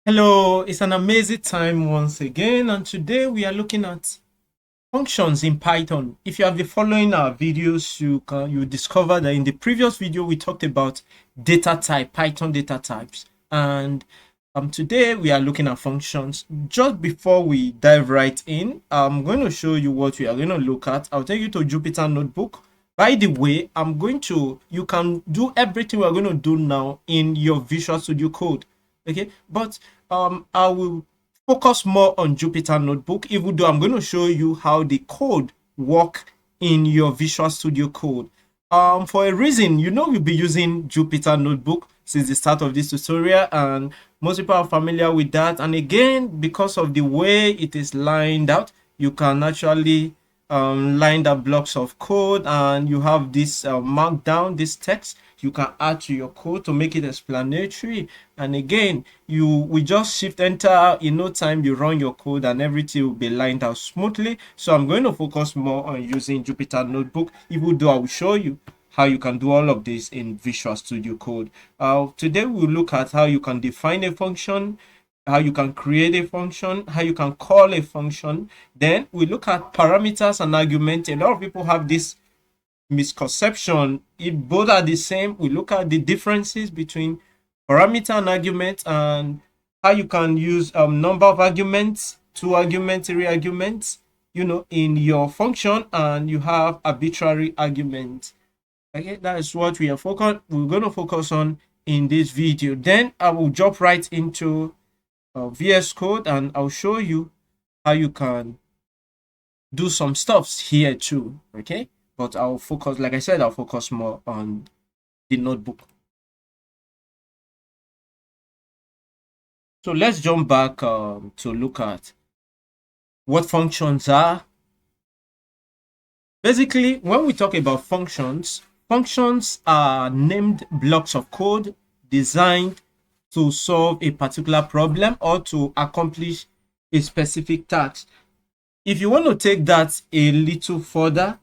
Hello, it's an amazing time once again, and today we are looking at functions in Python. If you have been following our videos, you discover that in the previous video we talked about data type, Python data types, and today we are looking at functions. Just before we dive right in, I'm going to show you what we are going to look at. I'll take you to Jupyter Notebook. By the way, you can do everything we're going to do now in your Visual Studio Code. Okay, but I will focus more on Jupyter Notebook, even though I'm going to show you how the code work in your Visual Studio Code. For a reason, we'll be using Jupyter Notebook since the start of this tutorial, and most people are familiar with that. And again, because of the way it is lined out, you can actually line up blocks of code, and you have this markdown, this text you can add to your code to make it explanatory. And again, we just shift enter, in no time you run your code and everything will be lined out smoothly. So I'm going to focus more on using Jupyter Notebook, even though I will show you how you can do all of this in Visual Studio Code. Today we'll look at how you can define a function, how you can create a function, how you can call a function. Then we look at parameters and arguments. A lot of people have this misconception. If both are the same, we look at the differences between parameter and argument, and how you can use number of arguments, 2 arguments, 3 arguments, in your function, and you have arbitrary argument. Okay, that is what we're going to focus on in this video. Then I will jump right into VS Code, and I'll show you how you can do some stuffs here too. Okay, but I'll focus, like I said, I'll focus more on the notebook. So let's jump back to look at what functions are. Basically, when we talk about functions are named blocks of code designed to solve a particular problem or to accomplish a specific task. If you want to take that a little further,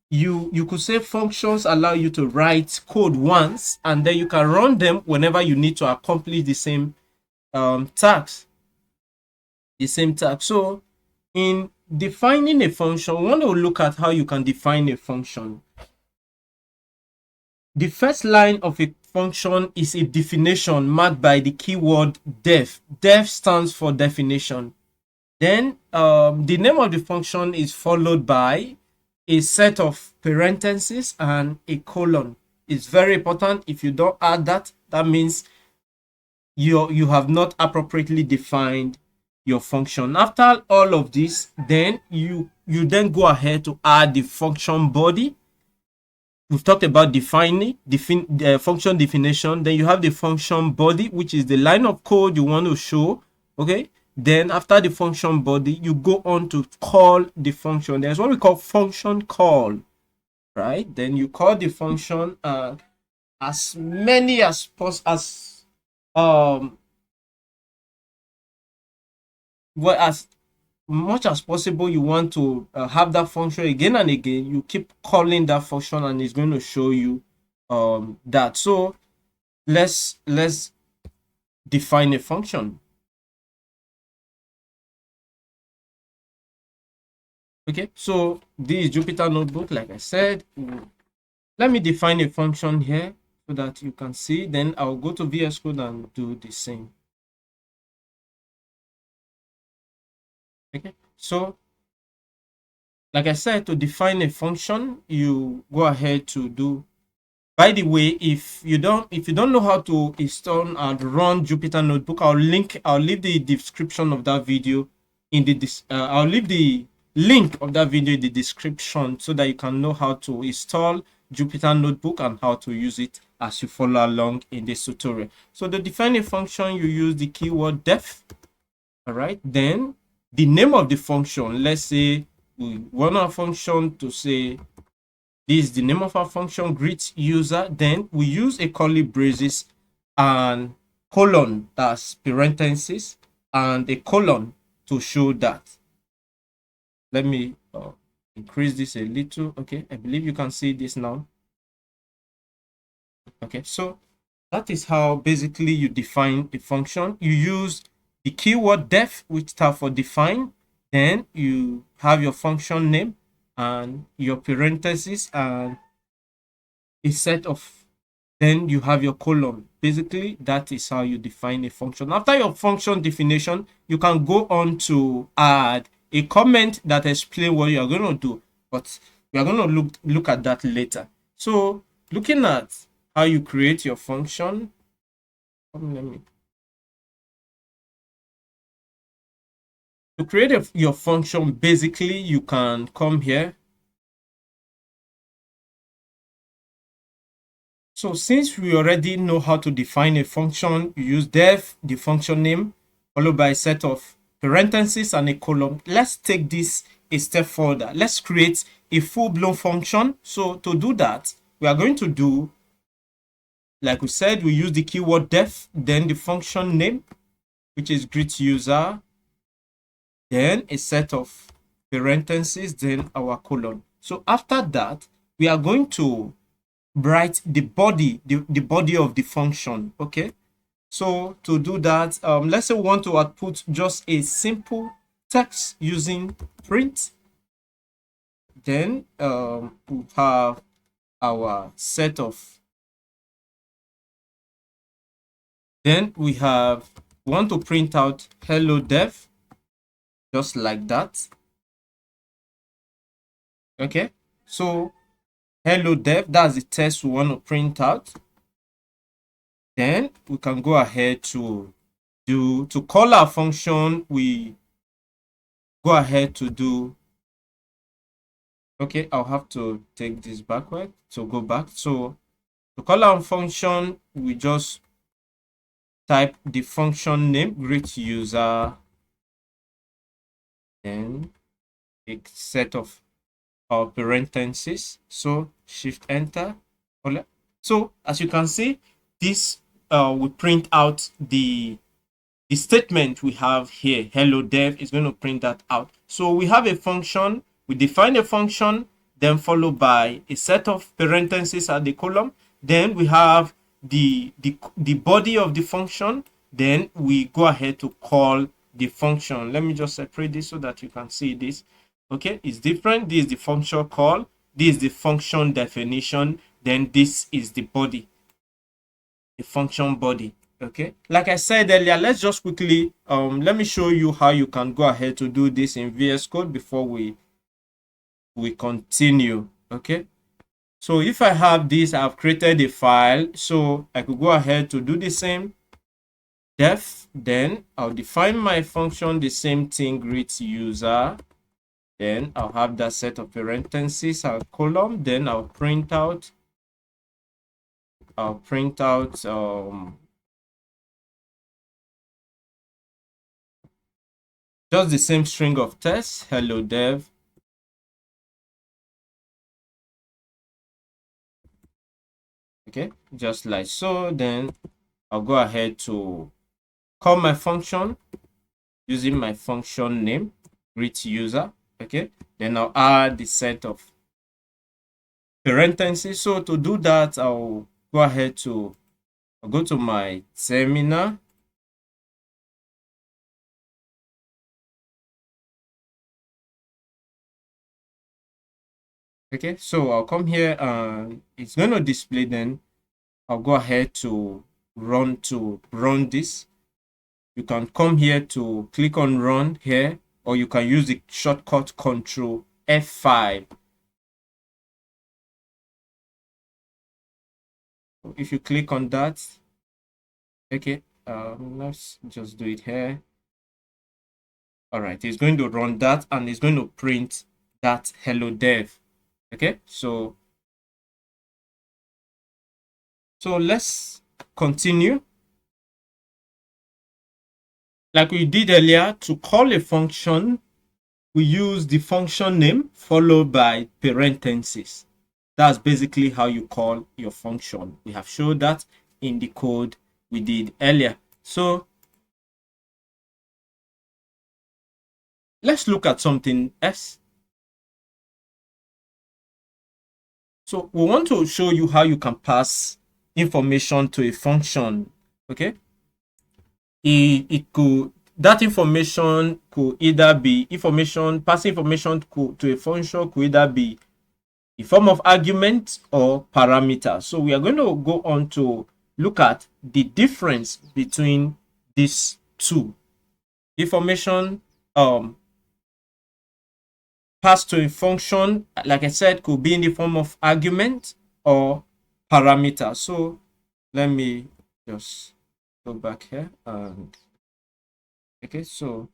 you could say functions allow you to write code once, and then you can run them whenever you need to accomplish the same task. So in defining a function, we want to look at how you can define a function. The first line of a function is a definition marked by the keyword def. Def stands for definition. Then the name of the function is followed by a set of parentheses and a colon. It's very important. If you don't add that, that means you have not appropriately defined your function. After all of this, then you then go ahead to add the function body. We've talked about defining the function definition. Then you have the function body, which is the line of code you want to show. Okay, then after the function body, you go on to call the function. There's what we call function call, right? Then you call the function as many as much as possible. You want to have that function again and again. You keep calling that function, and it's going to show you that. So let's define a function. Okay, so this is Jupyter Notebook. Like I said, let me define a function here so that you can see. Then I'll go to VS Code and do the same. Okay, so like I said, to define a function, you go ahead to do. By the way, if you don't know how to install and run Jupyter Notebook, I'll leave the description of that video in the I'll leave the link of that video in the description so that you can know how to install Jupyter Notebook and how to use it as you follow along in this tutorial. So to define a function, you use the keyword def. All right, then the name of the function. Let's say we want our function to say this is the name of our function, greet user. Then we use a curly braces and colon, that's parentheses, and a colon to show that. Let me increase this a little. Okay, I believe you can see this now. Okay, so that is how basically you define a function. You use the keyword def, which stands for define. Then you have your function name and your parentheses and a set of, then you have your colon. Basically, that is how you define a function. After your function definition, you can go on to add a comment that explains what you are going to do, but we are going to look at that later. So looking at how you create your function, to create your function, basically you can come here. So since we already know how to define a function, you use def, the function name, followed by a set of parentheses and a column. Let's take this a step further. Let's create a full-blown function. So to do that, we are going to do, like we said, we use the keyword def, then the function name, which is greet user, then a set of parentheses, then our colon. So after that, we are going to write the body, the body of the function. Okay, so to do that, let's say we want to output just a simple text using print. Then we have our set of, then we want to print out hello dev, just like that. Okay, so hello dev, that's the text we want to print out. Then we can go ahead to call our function. We go ahead to do, okay, I'll have to take this backward to go back. So to call our function, we just type the function name, greet user, then a set of our parentheses. So shift enter. So as you can see, this we print out the statement we have here. Hello dev is going to print that out. So we have a function, we define a function, then followed by a set of parentheses at the column. Then we have the body of the function. Then we go ahead to call the function. Let me just separate this so that you can see this. Okay, it's different. This is the function call, this is the function definition, then this is the body, the function body. Okay, like I said earlier, let's just quickly let me show you how you can go ahead to do this in VS Code before we continue. Okay, so if I have this, I've created a file, so I could go ahead to do the same def, then I'll define my function, the same thing, greet user, then I'll have that set of parentheses, a column, then I'll print out just the same string of text, hello dev. Okay, just like so. Then I'll go ahead to call my function using my function name, greet user. Okay, then I'll add the set of parentheses. So to do that, I'll go ahead to go to my terminal. Okay, so I'll come here and it's going to display. Then I'll go ahead to run this. You can come here to click on run here, or you can use the shortcut Control F5. If you click on that, okay, let's just do it here. All right, it's going to run that and it's going to print that hello dev. Okay, so let's continue. Like we did earlier, to call a function, we use the function name followed by parentheses. That's basically how you call your function. We have showed that in the code we did earlier. So let's look at something else. So we want to show you how you can pass information to a function. Okay, it could, that information could either be passing information to a function could either be a form of argument or parameter. So we are going to go on to look at the difference between these two. Information passed to a function, like I said, could be in the form of argument or parameter. So let me just go back here and okay, so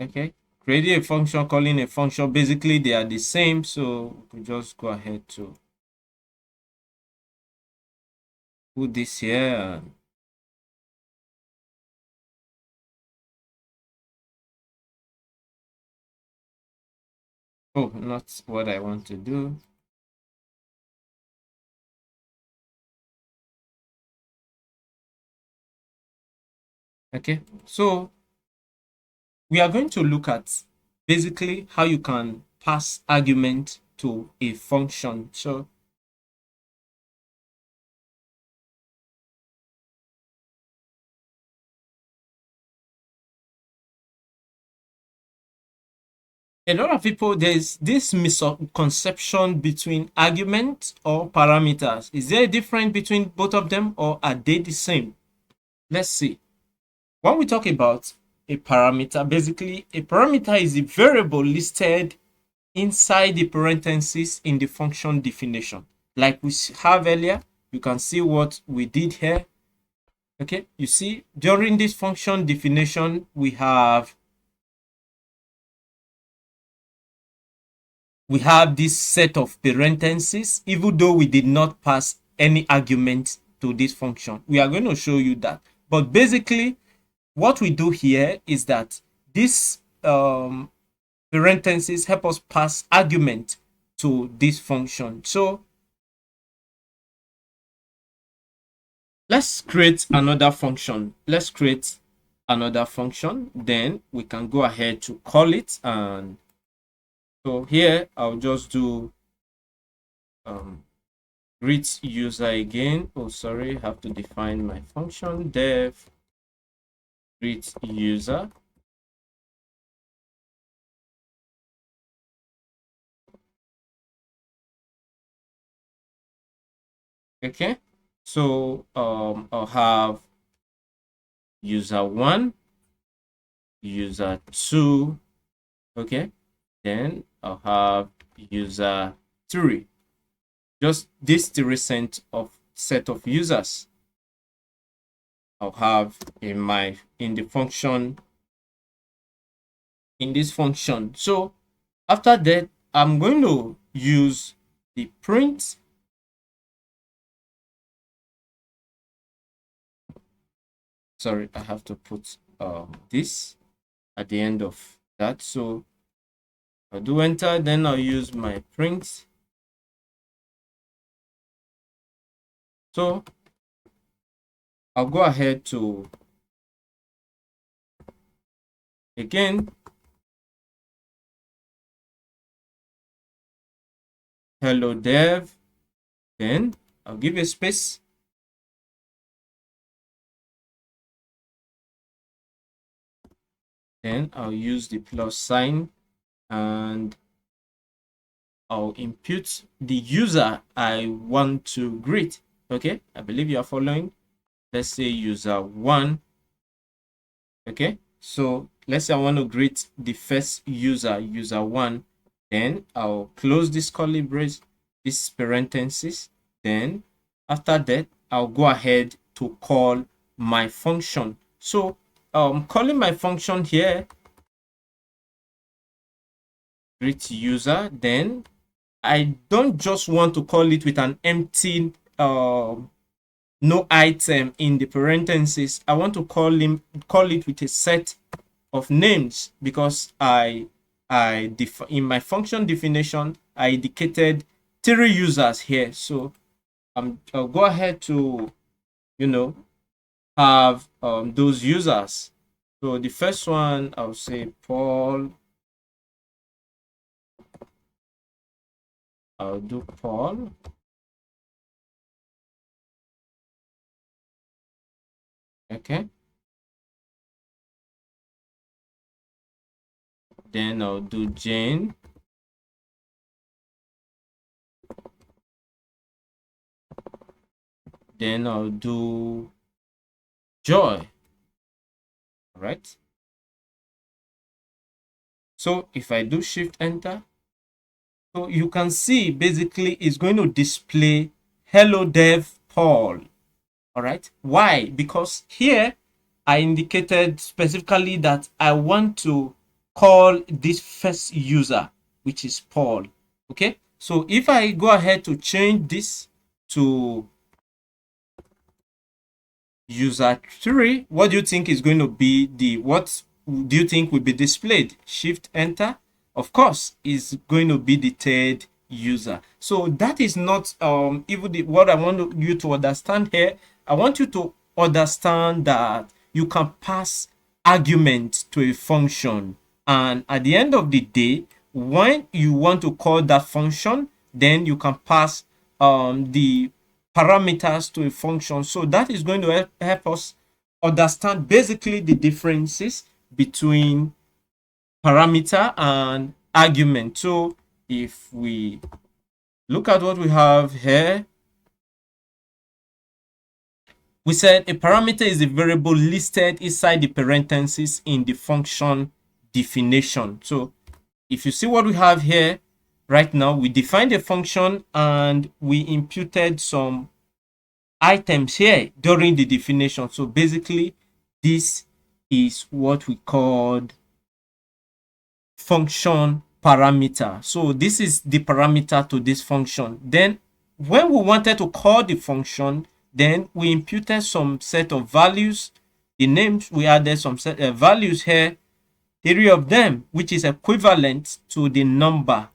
okay, creating a function, calling a function, basically they are the same. So we just go ahead to put this here. Oh, not what I want to do. Okay, so we are going to look at basically how you can pass argument to a function. So a lot of people, there's this misconception between argument or parameters. Is there a difference between both of them, or are they the same? Let's see. When we talk about a parameter, basically a parameter is a variable listed inside the parentheses in the function definition. Like we have earlier, you can see what we did here. Okay, you see during this function definition, we have this set of parentheses, even though we did not pass any argument to this function. We are going to show you that. But basically, what we do here is that this parentheses help us pass argument to this function. So let's create another function. Let's create another function. Then we can go ahead to call it. And so here I'll just do greet user again. Oh, sorry, I have to define my function dev greet user. Okay, so I'll have user 1, user 2. Okay, then I'll have user 3. Just this 3 set of users I'll have in the function, in this function. So after that, I'm going to use the print. Sorry, I have to put this at the end of that. So I'll do enter, then I'll use my print. So I'll go ahead to again hello dev, then I'll give a space. Then I'll use the plus sign and I'll input the user I want to greet. Okay, I believe you are following. Let's say user 1. Okay, so let's say I want to greet the first user, user 1. Then I'll close this curly brace, this parenthesis. Then after that, I'll go ahead to call my function. So calling my function here, greet user, then I don't just want to call it with an empty no item in the parentheses. I want to call it with a set of names, because in my function definition I indicated 3 users here. So I'll go ahead to have those users. So the first one, I'll say Paul. I'll do Paul. Okay. Then I'll do Jane. Then I'll do Joy. All right. So if I do Shift Enter, so you can see basically it's going to display hello dev Paul. All right. Why? Because here I indicated specifically that I want to call this first user, which is Paul. Okay. So if I go ahead to change this to user 3, what do you think is going to be what do you think will be displayed? Shift Enter. Of course, is going to be the third user. So that is not even what I want you to understand here. I want you to understand that you can pass arguments to a function, and at the end of the day, when you want to call that function, then you can pass the parameters to a function. So that is going to help us understand basically the differences between parameter and argument. So if we look at what we have here, we said a parameter is a variable listed inside the parentheses in the function definition. So if you see what we have here right now, we defined a function and we imputed some items here during the definition. So basically, this is what we called function parameter. So this is the parameter to this function. Then when we wanted to call the function, then we imputed some set of values. The names, we added some set of values here, 3 of them, which is equivalent to the number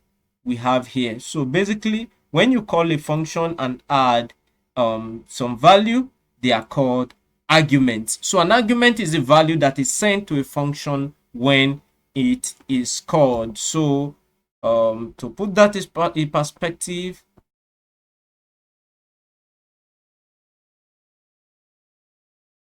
we have here. So basically, when you call a function and add some value, they are called arguments. So an argument is a value that is sent to a function when it is called. So to put that in perspective,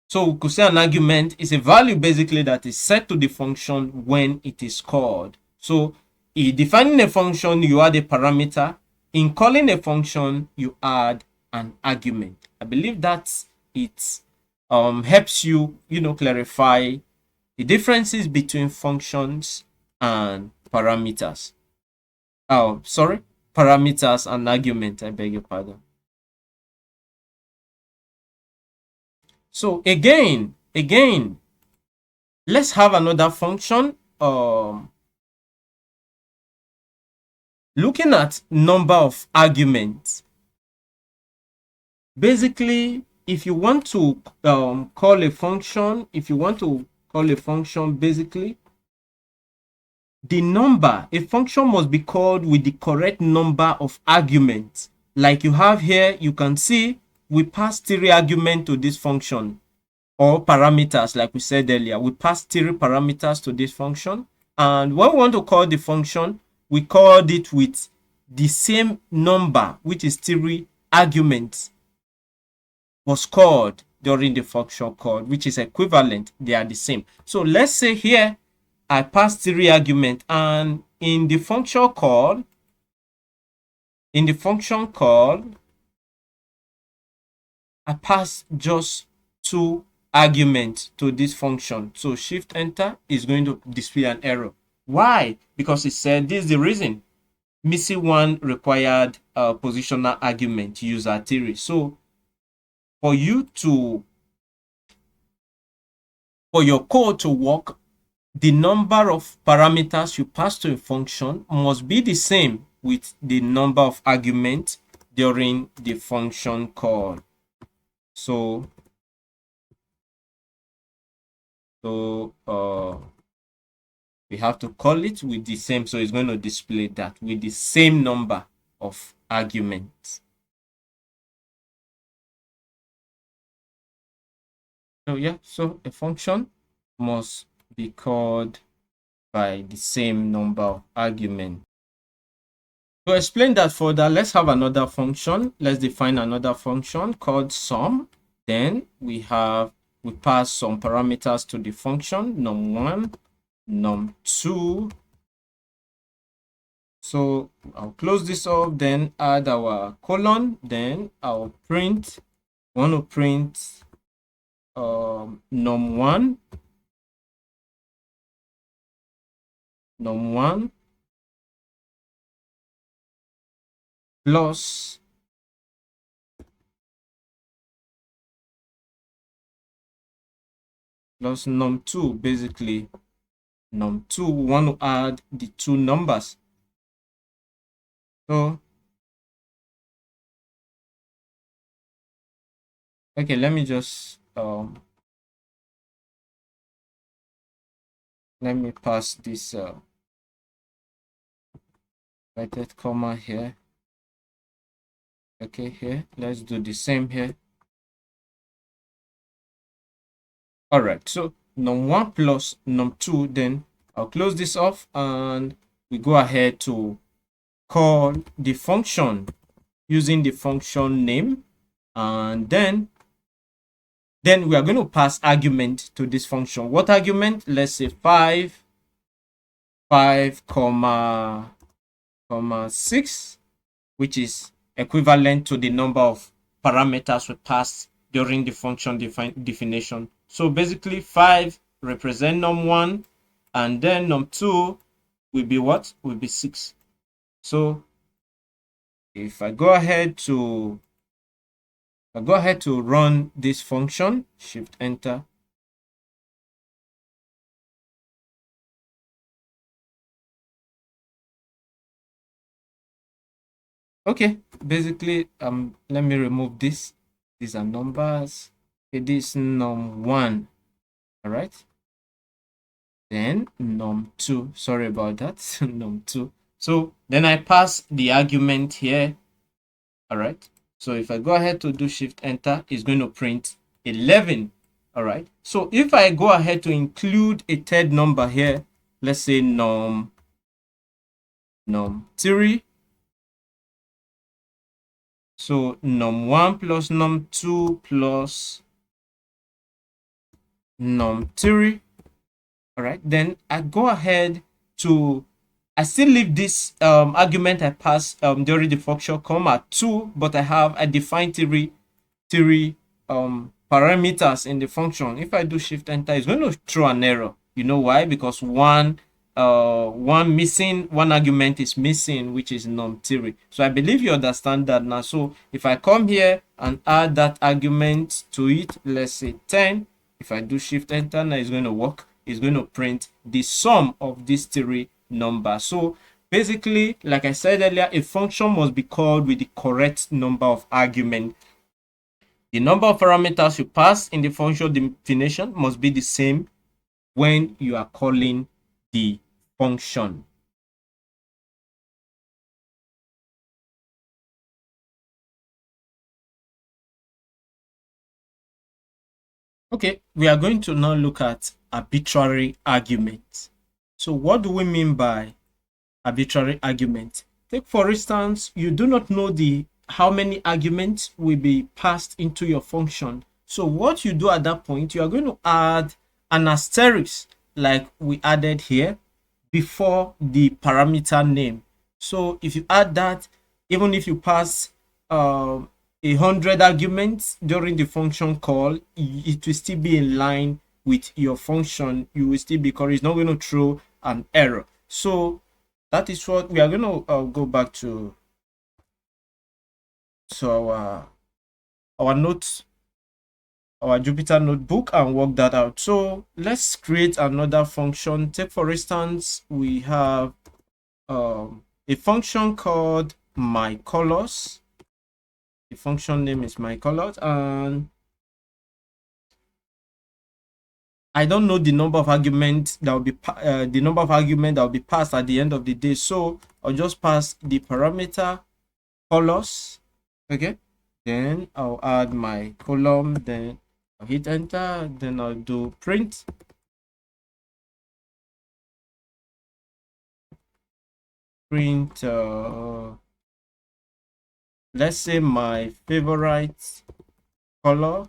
so we could say an argument is a value basically that is set to the function when it is called. So in defining a function, you add a parameter. In calling a function, you add an argument. I believe that it helps you, clarify the differences between functions and parameters. Oh, sorry, parameters and argument. I beg your pardon. So again, let's have another function. Looking at number of arguments. Basically, if you want to call a function, basically, the number, a function must be called with the correct number of arguments. Like you have here, you can see we pass 3 arguments to this function, or parameters, like we said earlier. We pass 3 parameters to this function, and when we want to call the function, we called it with the same number, which is 3 arguments was called during the function call, which is equivalent. They are the same. So let's say here I pass 3 arguments, and in the function call, I pass just 2 arguments to this function. So Shift Enter is going to display an error. Why? Because it said this is the reason. Missing one required positional argument user 3. So for your code to work, the number of parameters you pass to a function must be the same with the number of arguments during the function call. So we have to call it with the same, so it's going to display that with the same number of arguments. So yeah, so a function must be called by the same number of arguments. To explain that further, let's have another function. Let's define another function called sum. Then we have we pass some parameters to the function, num1, num2. So I'll close this off, then add our colon, then I'll print, want to print num1, num1 plus num2. Basically num2, we want to add the two numbers. So okay, let me just let me pass this inverted comma here. Okay, here let's do the same here. All right, so num1 plus num2, then I'll close this off and we go ahead to call the function using the function name, and then we are going to pass argument to this function. What argument? Let's say 5 comma 6, which is equivalent to the number of parameters we passed during the function definition. So basically 5 represent num1, and then num2 will be what? Will be 6. So if I go ahead to run this function, shift enter. Okay, basically let me remove this. These are numbers. Okay, this num1. All right, then num2, sorry about that. Num2. So then I pass the argument here. All right, so if I go ahead to do shift enter, it's going to print 11. All right, so if I go ahead to include a third number here, let's say num3, so num1 plus num2 plus num3. All right, then I go ahead to, I still leave this argument I passed during the function comma 2, but I define three parameters in the function. If I do shift enter, it's going to throw an error. You know why? Because one argument is missing, which is num3. So I believe you understand that now. So if I come here and add that argument to it, let's say 10, if I do shift enter, now it's going to work. It's going to print the sum of these three numbers. So basically, like I said earlier, a function must be called with the correct number of arguments. The number of parameters you pass in the function definition must be the same when you are calling the function. Okay, we are going to now look at arbitrary argument. So what do we mean by arbitrary argument? Take for instance, you do not know how many arguments will be passed into your function. So what you do at that point, you are going to add an asterisk like we added here before the parameter name. So if you add that, even if you pass 100 arguments during the function call, it will still be in line with your function. You will still be correct. It's not going to throw an error. So that is what we are going to go back to our notes, our Jupyter notebook, and work that out. So let's create another function. Take for instance, we have a function called myColors. The function name is myColors, and I don't know the number of arguments that will be passed at the end of the day. So I'll just pass the parameter colors. Okay, then I'll add my column, then I'll hit enter, then I'll do print. Let's say my favorite color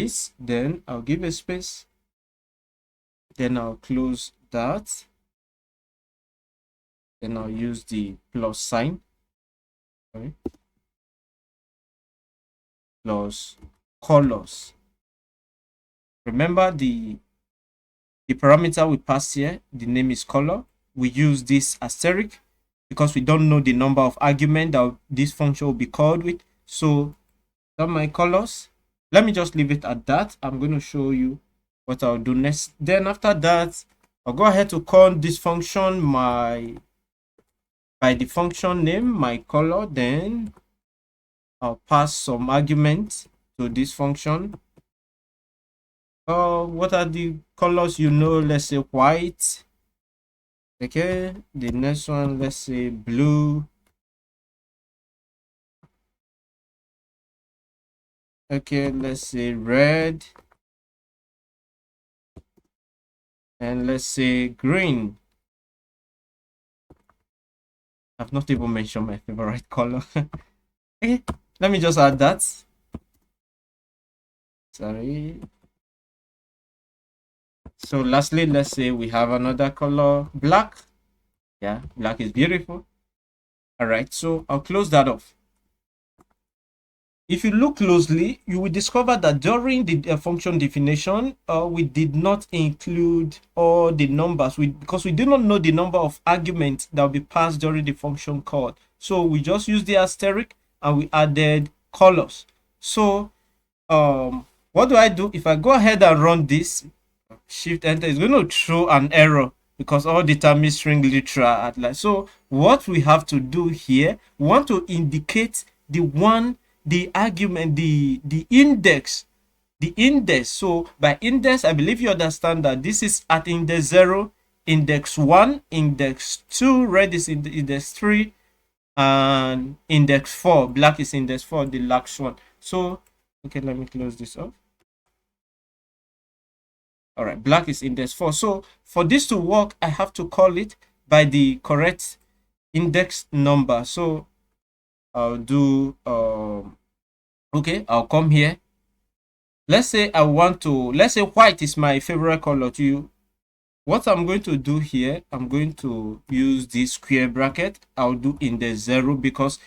is, then I'll give a space, then I'll close that, then I'll use the plus sign, sorry, plus colors. Remember the parameter we passed here, the name is color. We use this asterisk because we don't know the number of argument that this function will be called with. So that's my colors. Let me just leave it at that. I'm going to show you what I'll do next. Then after that, I'll go ahead to call this function by the function name, my color. Then I'll pass some argument to this function. What are the colors? Let's say white. Okay, the next one, let's say blue. Okay, let's say red. And let's say green. I've not even mentioned my favorite color. Okay, let me just add that. Sorry. So lastly, let's say we have another color, black. Yeah, black is beautiful. All right, so I'll close that off. If you look closely, you will discover that during the function definition, we did not include all the numbers because we do not know the number of arguments that will be passed during the function call. So we just used the asterisk and we added colors. So what do I do? If I go ahead and run this, shift enter, is going to throw an error because all determined string literal at last. So what we have to do here, we want to indicate the argument, the index. So by index, I believe you understand that this is at index 0, index 1, index 2, red is in index 3, and index 4, black is index 4, the last one. So okay, let me close this up. All right, black is index 4. So for this to work, I have to call it by the correct index number. So I'll do okay, I'll come here. Let's say let's say white is my favorite color to you. What I'm going to do here, I'm going to use this square bracket. I'll do index 0 because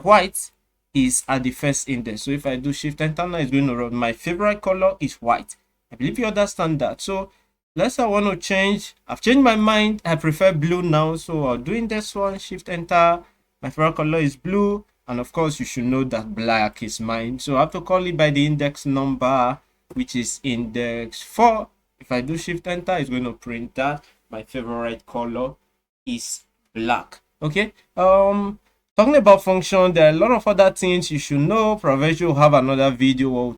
white is at the first index. So if I do shift enter now, it's going to run. My favorite color is white. I believe you understand that. So let's say I want to change. I've changed my mind. I prefer blue now. So I'll do index 1, shift enter. My favorite color is blue. And of course, you should know that black is mine. So I have to call it by the index number, which is index 4. If I do shift enter, it's going to print that my favorite color is black. Okay. Talking about function, there are a lot of other things you should know. Probably you'll have another video